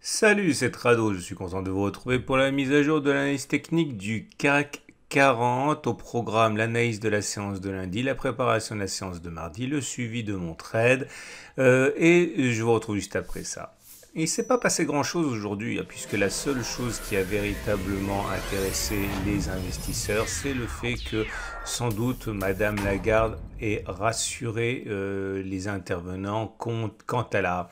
Salut, c'est Trado, je suis content de vous retrouver pour la mise à jour de l'analyse technique du CAC 40, au programme l'analyse de la séance de lundi, la préparation de la séance de mardi, le suivi de mon trade, et je vous retrouve juste après ça. Il ne s'est pas passé grand-chose aujourd'hui, hein, puisque la seule chose qui a véritablement intéressé les investisseurs, c'est le fait que sans doute Madame Lagarde ait rassuré les intervenants quant à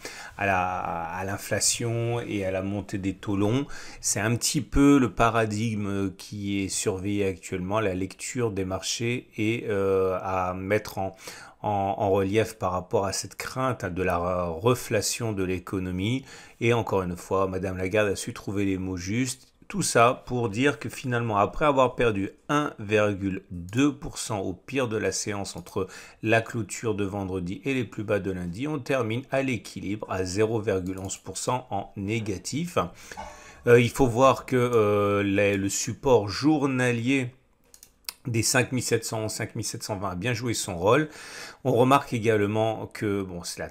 l'inflation et à la montée des taux longs. C'est un petit peu le paradigme qui est surveillé actuellement, la lecture des marchés et à mettre en relief par rapport à cette crainte de la reflation de l'économie. Et encore une fois, Madame Lagarde a su trouver les mots justes. Tout ça pour dire que finalement, après avoir perdu 1,2% au pire de la séance entre la clôture de vendredi et les plus bas de lundi, on termine à l'équilibre à 0,11% en négatif. Il faut voir que le support journalier des 5711, 5720 a bien joué son rôle. On remarque également que bon, c'est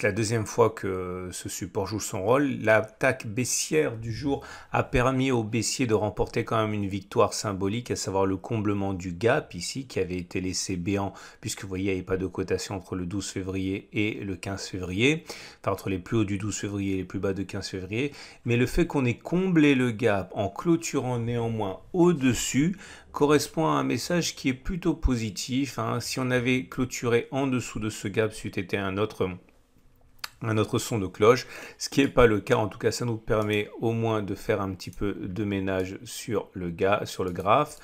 la deuxième fois que ce support joue son rôle. L'attaque baissière du jour a permis aux baissiers de remporter quand même une victoire symbolique, à savoir le comblement du gap ici qui avait été laissé béant, puisque vous voyez, il n'y avait pas de cotation entre le 12 février et le 15 février, enfin entre les plus hauts du 12 février et les plus bas de 15 février. Mais le fait qu'on ait comblé le gap en clôturant néanmoins au-dessus correspond à un message qui est plutôt positif. Si on avait clôturé en dessous de ce gap, c'eût été un autre son de cloche, ce qui n'est pas le cas. En tout cas, ça nous permet au moins de faire un petit peu de ménage sur le graphe.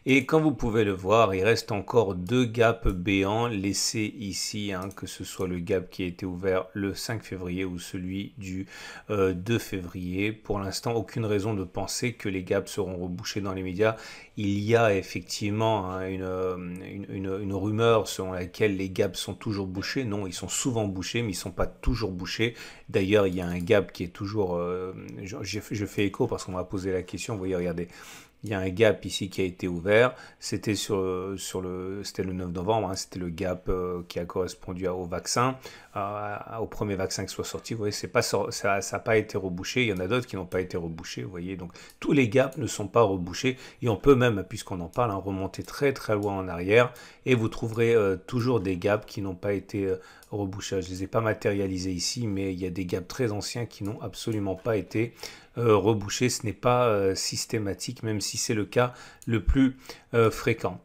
Et comme vous pouvez le voir, il reste encore deux gaps béants laissés ici, que ce soit le gap qui a été ouvert le 5 février ou celui du 2 février. Pour l'instant, aucune raison de penser que les gaps seront rebouchés dans les médias. Il y a effectivement une rumeur selon laquelle les gaps sont toujours bouchés. Non, ils sont souvent bouchés, mais ils ne sont pas toujours bouchés. D'ailleurs, il y a un gap qui est toujours... je fais écho parce qu'on m'a posé la question. Vous voyez, regardez. Il y a un gap ici qui a été ouvert. C'était c'était le 9 novembre. C'était le gap qui a correspondu au vaccin, au premier vaccin qui soit sorti. Vous voyez, ça n'a pas été rebouché. Il y en a d'autres qui n'ont pas été rebouchés. Vous voyez, donc tous les gaps ne sont pas rebouchés. Et on peut même, puisqu'on en parle, remonter très très loin en arrière. Et vous trouverez toujours des gaps qui n'ont pas été rebouchés. Je ne les ai pas matérialisés ici, mais il y a des gaps très anciens qui n'ont absolument pas été rebouchés. Ce n'est pas systématique, même si c'est le cas le plus fréquent.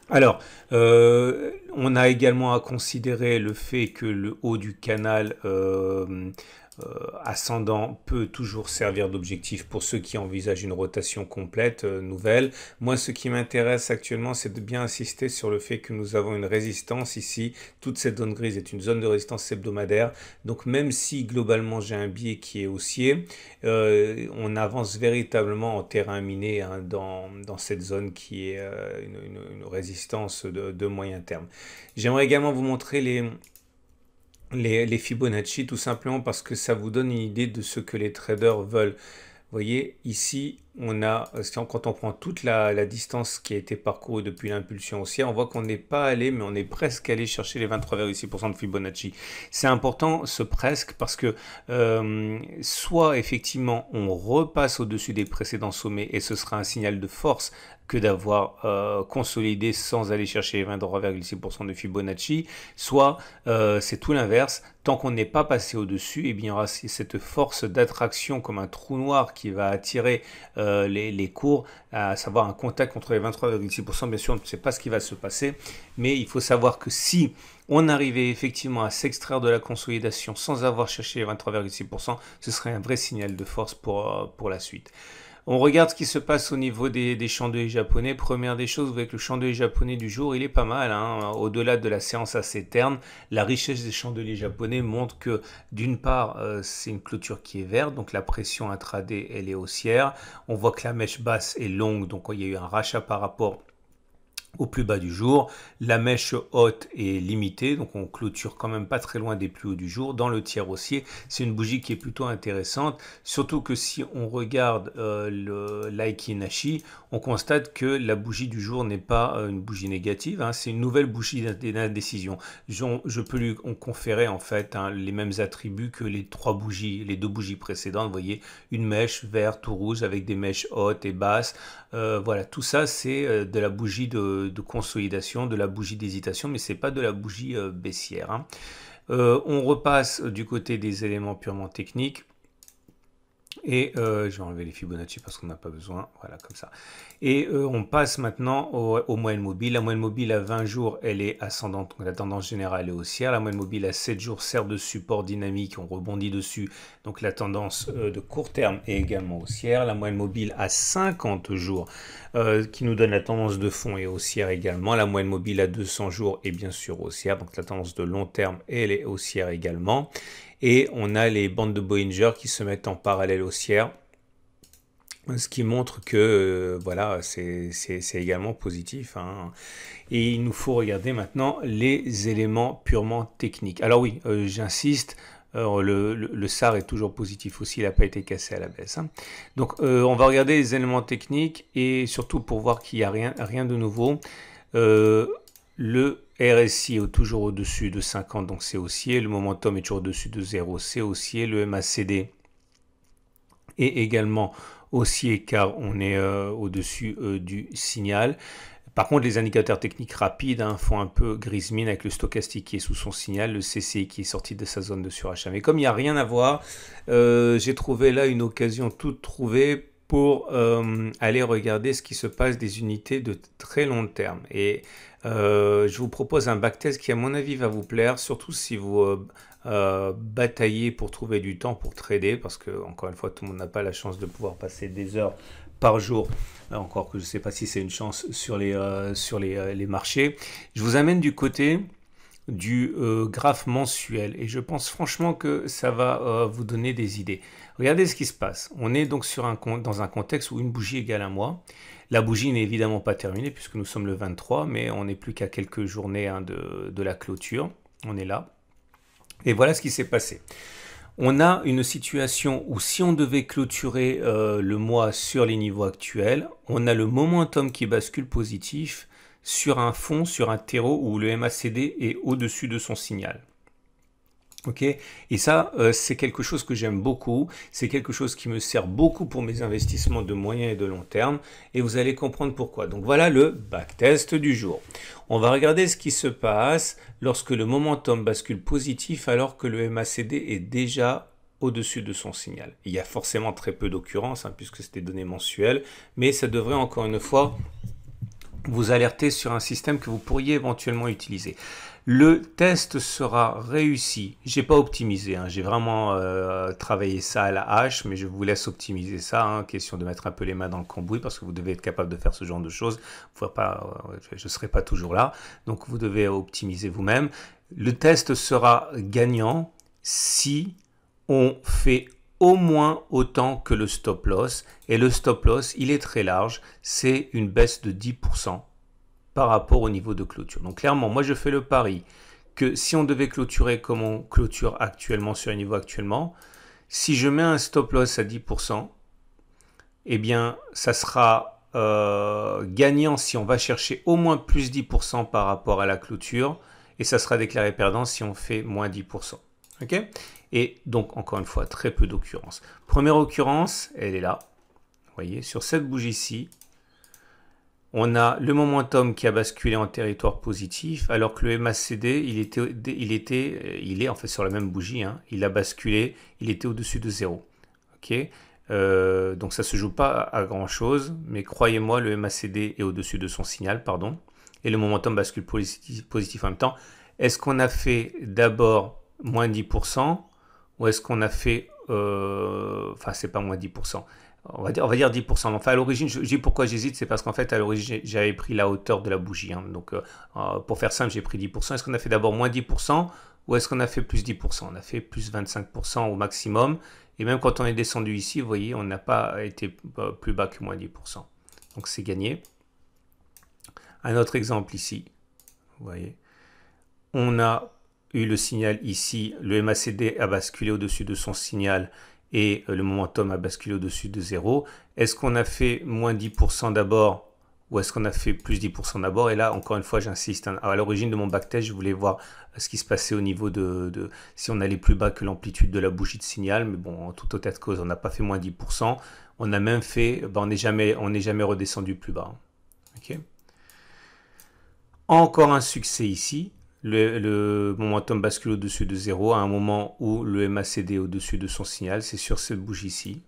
Alors, on a également à considérer le fait que le haut du canal ascendant peut toujours servir d'objectif pour ceux qui envisagent une rotation complète nouvelle. Moi, ce qui m'intéresse actuellement, c'est de bien insister sur le fait que nous avons une résistance ici. Toute cette zone grise est une zone de résistance hebdomadaire. Donc, même si globalement j'ai un biais qui est haussier, on avance véritablement en terrain miné dans cette zone qui est une résistance de moyen terme. J'aimerais également vous montrer les Fibonacci, tout simplement parce que ça vous donne une idée de ce que les traders veulent. Vous voyez, ici, quand on prend toute la distance qui a été parcourue depuis l'impulsion haussière, on voit qu'on n'est pas allé, mais on est presque allé chercher les 23,6% de Fibonacci. C'est important, ce presque, parce que soit effectivement on repasse au-dessus des précédents sommets et ce sera un signal de force que d'avoir consolidé sans aller chercher les 23,6% de Fibonacci, soit c'est tout l'inverse. Tant qu'on n'est pas passé au-dessus, eh bien, il y aura cette force d'attraction comme un trou noir qui va attirer les cours, à savoir un contact contre les 23,6%. Bien sûr, on ne sait pas ce qui va se passer, mais il faut savoir que si on arrivait effectivement à s'extraire de la consolidation sans avoir cherché les 23,6%, ce serait un vrai signal de force pour la suite. On regarde ce qui se passe au niveau des chandeliers japonais. Première des choses, vous voyez que le chandelier japonais du jour, il est pas mal. Au-delà de la séance assez terne, la richesse des chandeliers japonais montre que d'une part, c'est une clôture qui est verte, donc la pression intraday, elle est haussière. On voit que la mèche basse est longue, donc il y a eu un rachat par rapport au plus bas du jour. La mèche haute est limitée, donc on clôture quand même pas très loin des plus hauts du jour. Dans le tiers haussier, c'est une bougie qui est plutôt intéressante, surtout que si on regarde le l'Aiki Nashi, on constate que la bougie du jour n'est pas une bougie négative, hein, c'est une nouvelle bougie d'indécision. Je peux lui conférer en fait hein, les mêmes attributs que les deux bougies précédentes. Vous voyez, une mèche verte ou rouge avec des mèches hautes et basses. Voilà, tout ça c'est de la bougie de consolidation, de la bougie d'hésitation, mais c'est pas de la bougie baissière. Hein. On repasse du côté des éléments purement techniques. Et je vais enlever les Fibonacci parce qu'on n'a pas besoin, voilà comme ça. Et on passe maintenant aux moyennes mobiles. La moyenne mobile à 20 jours, elle est ascendante, donc la tendance générale est haussière. La moyenne mobile à 7 jours sert de support dynamique, on rebondit dessus, donc la tendance de court terme est également haussière. La moyenne mobile à 50 jours, qui nous donne la tendance de fond est haussière également. La moyenne mobile à 200 jours est bien sûr haussière, donc la tendance de long terme, elle est haussière également. Et on a les bandes de Bollinger qui se mettent en parallèle haussière, ce qui montre que voilà, c'est également positif. Hein. Et il nous faut regarder maintenant les éléments purement techniques. Alors oui, j'insiste, le SAR est toujours positif aussi, il n'a pas été cassé à la baisse. Hein. Donc on va regarder les éléments techniques et surtout pour voir qu'il n'y a rien de nouveau. Le RSI est toujours au-dessus de 50, donc c'est haussier. Le momentum est toujours au-dessus de 0, c'est haussier. Le MACD est également haussier car on est au-dessus du signal. Par contre, les indicateurs techniques rapides hein, font un peu grise mine avec le stochastique qui est sous son signal, le CCI qui est sorti de sa zone de surachat. Mais comme il n'y a rien à voir, j'ai trouvé là une occasion toute trouvée pour aller regarder ce qui se passe des unités de très long terme. Et je vous propose un backtest qui à mon avis va vous plaire, surtout si vous bataillez pour trouver du temps pour trader, parce que encore une fois tout le monde n'a pas la chance de pouvoir passer des heures par jour, encore que je ne sais pas si c'est une chance sur les marchés. Je vous amène du côté du graphe mensuel et je pense franchement que ça va vous donner des idées. Regardez ce qui se passe. On est donc dans un contexte où une bougie égale un mois. La bougie n'est évidemment pas terminée puisque nous sommes le 23, mais on n'est plus qu'à quelques journées hein, de la clôture. On est là. Et voilà ce qui s'est passé. On a une situation où si on devait clôturer le mois sur les niveaux actuels, on a le momentum qui bascule positif sur un fond, sur un terreau où le MACD est au-dessus de son signal. Ok, et ça, c'est quelque chose que j'aime beaucoup, c'est quelque chose qui me sert beaucoup pour mes investissements de moyen et de long terme, et vous allez comprendre pourquoi. Donc voilà le backtest du jour. On va regarder ce qui se passe lorsque le momentum bascule positif alors que le MACD est déjà au-dessus de son signal. Il y a forcément très peu d'occurrences, hein, puisque c'est des données mensuelles, mais ça devrait encore une fois vous alerter sur un système que vous pourriez éventuellement utiliser. Le test sera réussi. J'ai pas optimisé, hein. J'ai vraiment travaillé ça à la hache, mais je vous laisse optimiser ça. Hein. Question de mettre un peu les mains dans le cambouis parce que vous devez être capable de faire ce genre de choses. Je ne serai pas toujours là, donc vous devez optimiser vous-même. Le test sera gagnant si on fait au moins autant que le stop loss. Et le stop loss, il est très large, c'est une baisse de 10% par rapport au niveau de clôture. Donc clairement, moi je fais le pari que si on devait clôturer comme on clôture actuellement sur les niveaux actuellement, si je mets un stop loss à 10%, eh bien ça sera gagnant si on va chercher au moins plus 10% par rapport à la clôture, et ça sera déclaré perdant si on fait moins 10%. Ok ? Et donc encore une fois, très peu d'occurrences. Première occurrence, elle est là. Vous voyez, sur cette bougie-ci, on a le momentum qui a basculé en territoire positif, alors que le MACD, il est en fait sur la même bougie, hein, il a basculé, il était au-dessus de 0. Okay, donc ça ne se joue pas à grand-chose, mais croyez-moi, le MACD est au-dessus de son signal, pardon, et le momentum bascule positif en même temps. Est-ce qu'on a fait d'abord moins 10% ou est-ce qu'on a fait, enfin c'est pas moins 10%, on va dire 10%. Enfin, à l'origine, je dis pourquoi j'hésite, c'est parce qu'en fait, à l'origine, j'avais pris la hauteur de la bougie. Hein. Donc, pour faire simple, j'ai pris 10%. Est-ce qu'on a fait d'abord moins 10% ou est-ce qu'on a fait plus 10%? On a fait plus 25% au maximum. Et même quand on est descendu ici, vous voyez, on n'a pas été plus bas que moins 10%. Donc, c'est gagné. Un autre exemple ici, vous voyez, on a eu le signal ici, le MACD a basculé au-dessus de son signal et le momentum a basculé au-dessus de 0. Est-ce qu'on a fait moins 10% d'abord ou est-ce qu'on a fait plus 10% d'abord? Et là, encore une fois, j'insiste, hein, à l'origine de mon backtest, je voulais voir ce qui se passait au niveau de si on allait plus bas que l'amplitude de la bougie de signal. Mais bon, en toute autre cause, on n'a pas fait moins 10%. On a même fait, on n'est jamais redescendu plus bas. Okay. Encore un succès ici. Le momentum bascule au-dessus de 0 à un moment où le MACD est au-dessus de son signal. C'est sur cette bougie-ci.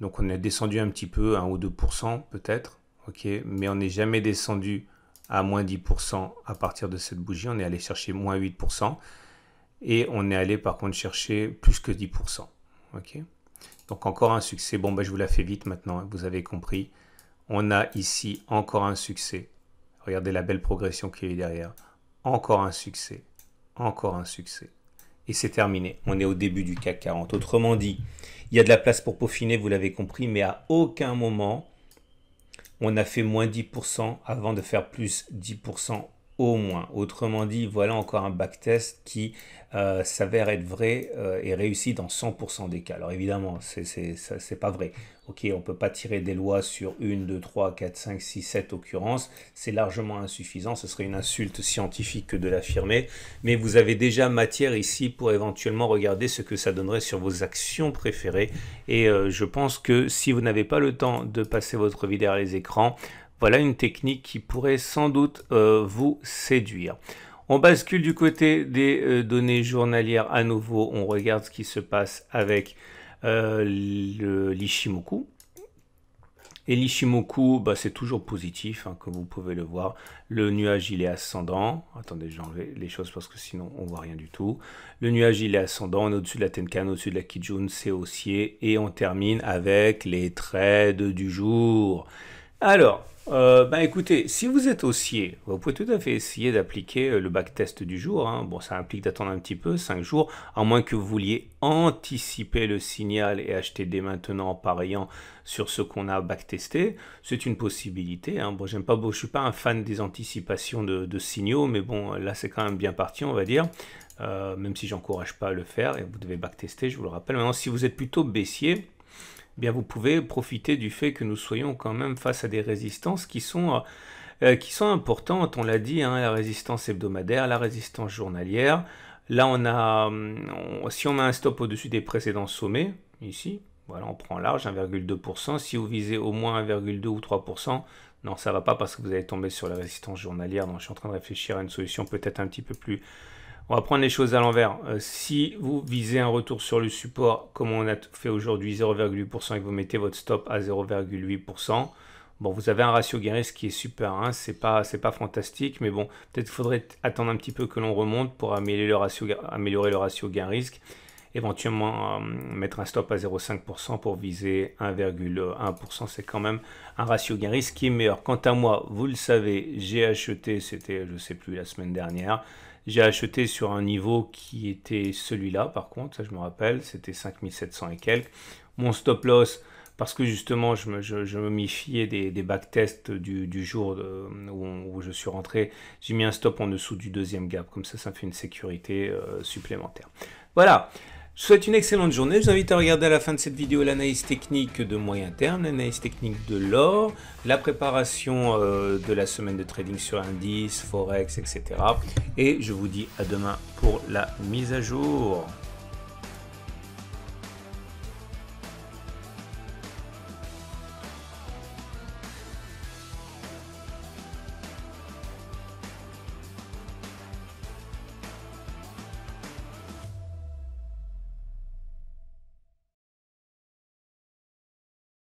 Donc on est descendu un petit peu, 1 ou 2% peut-être. Okay. Mais on n'est jamais descendu à moins 10% à partir de cette bougie. On est allé chercher moins 8%. Et on est allé par contre chercher plus que 10%. Okay. Donc encore un succès. Bon, ben, je vous la fais vite maintenant, hein, vous avez compris. On a ici encore un succès. Regardez la belle progression qu'il y a eu derrière. Encore un succès. Encore un succès. Et c'est terminé. On est au début du CAC 40. Autrement dit, il y a de la place pour peaufiner, vous l'avez compris, mais à aucun moment, on a fait moins 10% avant de faire plus 10% au moins. Autrement dit, voilà encore un backtest qui s'avère être vrai et réussi dans 100% des cas. Alors évidemment, c'est pas vrai. Ok, on ne peut pas tirer des lois sur 1, 2, 3, 4, 5, 6, 7 occurrences. C'est largement insuffisant. Ce serait une insulte scientifique que de l'affirmer. Mais vous avez déjà matière ici pour éventuellement regarder ce que ça donnerait sur vos actions préférées. Et je pense que si vous n'avez pas le temps de passer votre vie derrière les écrans, voilà une technique qui pourrait sans doute vous séduire. On bascule du côté des données journalières à nouveau. On regarde ce qui se passe avec l'Ichimoku. Et l'Ichimoku, bah, c'est toujours positif, hein, comme vous pouvez le voir. Le nuage, il est ascendant. Attendez, je vais enlever les choses parce que sinon, on ne voit rien du tout. Le nuage, il est ascendant. On est au-dessus de la Tenkan, au-dessus de la Kijun, c'est haussier. Et on termine avec les trades du jour. Alors, écoutez, si vous êtes haussier, vous pouvez tout à fait essayer d'appliquer le backtest du jour. Hein. Bon, ça implique d'attendre un petit peu, 5 jours, à moins que vous vouliez anticiper le signal et acheter dès maintenant en pariant sur ce qu'on a backtesté. C'est une possibilité. Hein. Bon, je ne suis pas un fan des anticipations de signaux, mais bon, là, c'est quand même bien parti, on va dire. Même si j'encourage pas à le faire, et vous devez backtester, je vous le rappelle. Maintenant, si vous êtes plutôt baissier, bien vous pouvez profiter du fait que nous soyons quand même face à des résistances qui sont importantes, on l'a dit, hein, la résistance hebdomadaire, la résistance journalière. Là, si on met un stop au-dessus des précédents sommets, ici, voilà, on prend large, 1,2%. Si vous visez au moins 1,2 ou 3%, non, ça ne va pas parce que vous allez tomber sur la résistance journalière. Donc, je suis en train de réfléchir à une solution peut-être un petit peu plus... On va prendre les choses à l'envers. Si vous visez un retour sur le support, comme on a fait aujourd'hui, 0,8% et que vous mettez votre stop à 0,8%, bon, vous avez un ratio gain-risque qui est super. Hein, c'est pas fantastique, mais bon, peut-être faudrait attendre un petit peu que l'on remonte pour améliorer le ratio gain-risque. Éventuellement, mettre un stop à 0,5% pour viser 1,1%. C'est quand même un ratio gain-risque qui est meilleur. Quant à moi, vous le savez, j'ai acheté, c'était, je ne sais plus, la semaine dernière. J'ai acheté sur un niveau qui était celui-là, par contre, ça je me rappelle, c'était 5700 et quelques. Mon stop loss, parce que justement je me méfiais des backtests du jour où je suis rentré, j'ai mis un stop en dessous du deuxième gap, comme ça me fait une sécurité supplémentaire. Voilà. Je vous souhaite une excellente journée. Je vous invite à regarder à la fin de cette vidéo l'analyse technique de moyen terme, l'analyse technique de l'or, la préparation de la semaine de trading sur indice, forex, etc. Et je vous dis à demain pour la mise à jour.